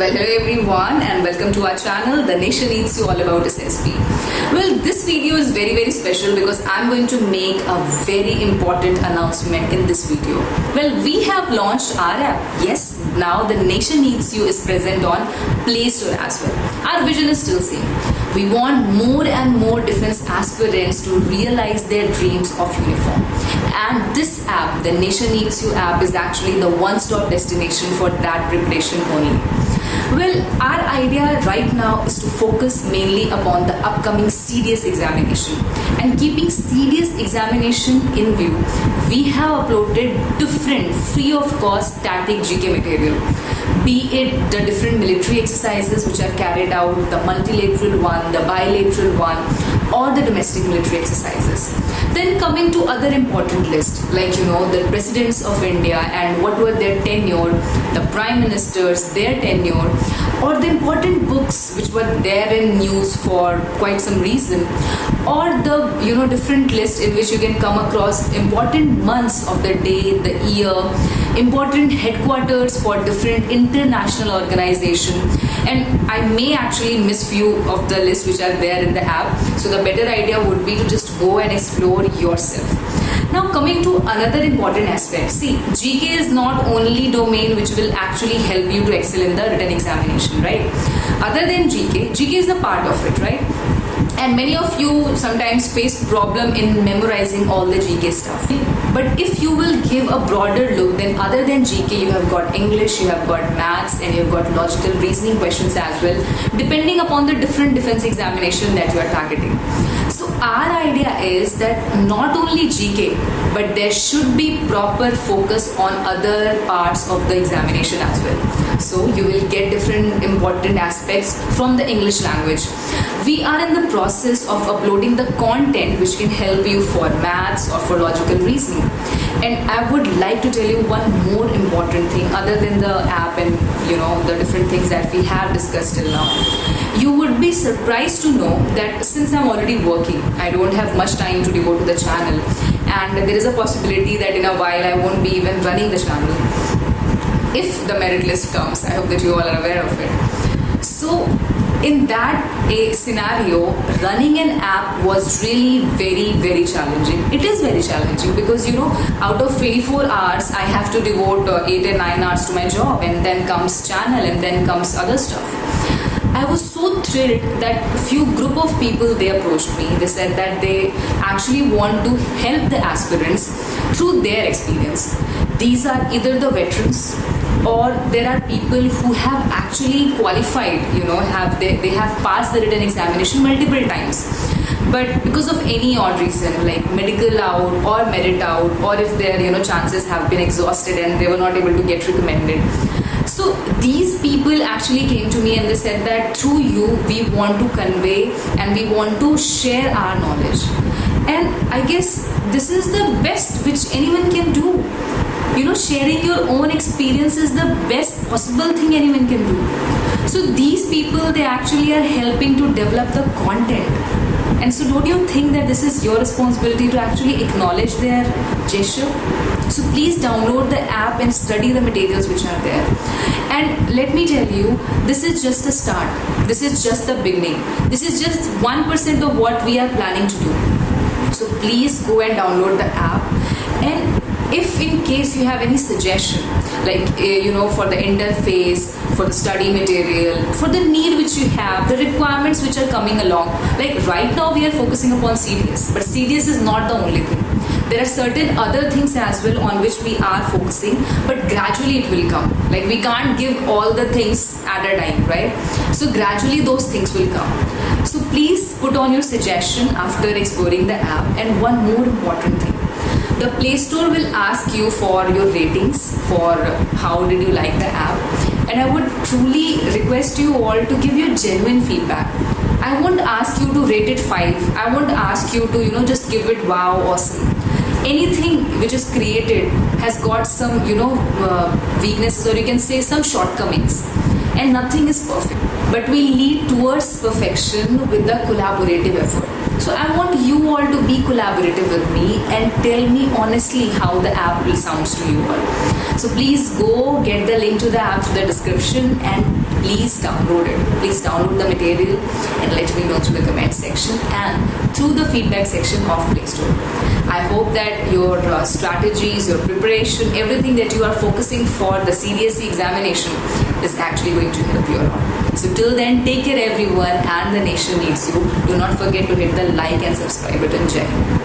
Well, hello everyone and welcome to our channel, The Nation Needs You, all about SSB. Well, this video is very special because I'm going to make a very important announcement in this video. Well, we have launched our app. Yes, now The Nation Needs You is present on Play Store as well. Our vision is still same. We want more and more defense aspirants to realize their dreams of uniform. And this app, The Nation Needs You app, is actually the one-stop destination for that preparation only. Well, our idea right now is to focus mainly upon the upcoming CDS examination. And keeping CDS examination in view, we have uploaded different free of cost static GK material. Be it the different military exercises which are carried out, the multilateral one, the bilateral one, or the domestic military exercises. Then coming to other important lists like the presidents of India and what were their tenure, the prime ministers, their tenure, or the important books which were there in news for quite some reason, or the different list in which you can come across important months of the day, the year, important headquarters for different international organization, and I may actually miss few of the lists which are there in the app, so the better idea would be to just go and explore yourself. Now coming to another important aspect, see, GK is not only domain which will actually help you to excel in the written examination, right? Other than GK is a part of it, right? And many of you sometimes face problem in memorizing all the GK stuff. But if you will give a broader look, then other than GK, you have got English, you have got maths, and you have got logical reasoning questions as well, depending upon the different defense examination that you are targeting. So our idea is that not only GK, but there should be proper focus on other parts of the examination as well. So you will get different important aspects from the English language. We are in the process of uploading the content which can help you for maths or for logical reasoning. And I would like to tell you one more important thing other than the app and the different things that we have discussed till now. You would be surprised to know that since I'm already working, I don't have much time to devote to the channel, and there is a possibility that in a while I won't be even running the channel if the merit list comes. I hope that you all are aware of it. So in that scenario, running an app was really very challenging. It is very challenging because out of 24 hours I have to devote 8 and 9 hours to my job, and then comes channel, and then comes other stuff. I was so thrilled that a few group of people, they approached me. They said that they actually want to help the aspirants through their experience. These are either the veterans, or there are people who have actually qualified, they have passed the written examination multiple times. But because of any odd reason, like medical out or merit out, or if their chances have been exhausted and they were not able to get recommended. So these people actually came to me and they said that through you we want to convey and we want to share our knowledge. And I guess this is the best which anyone can do. Sharing your own experience is the best possible thing anyone can do. So these people, they actually are helping to develop the content. And so don't you think that this is your responsibility to actually acknowledge their gesture? So please download the app and study the materials which are there. And let me tell you, this is just a start. This is just the beginning. This is just 1% of what we are planning to do. So please go and download the app. And if in case you have any suggestion, like for the interface, for the study material, for the need which you have, the requirements which are coming along, like right now we are focusing upon CDS, but CDS is not the only thing. There are certain other things as well on which we are focusing, but gradually it will come. Like we can't give all the things at a time, right? So gradually those things will come. So please put on your suggestion after exploring the app. And one more important thing, the Play Store will ask you for your ratings, for how did you like the app, and I would truly request you all to give your genuine feedback. I won't ask you to rate it 5. I won't ask you to just give it wow, awesome. Anything which is created has got some weaknesses, or you can say some shortcomings, and nothing is perfect, but we lead towards perfection with the collaborative effort. So I want you all to be collaborative with me and tell me honestly how the app will sounds to you all. So please go get the link to the app to the description and please download it. Please download the material and let me know through the comment section and through the feedback section of Play Store. I hope that your strategies, your preparation, everything that you are focusing for the CBSE examination is actually going to help you a lot. So till then, take care everyone, and the nation needs you. Do not forget to hit the like and subscribe button. Jai Hind.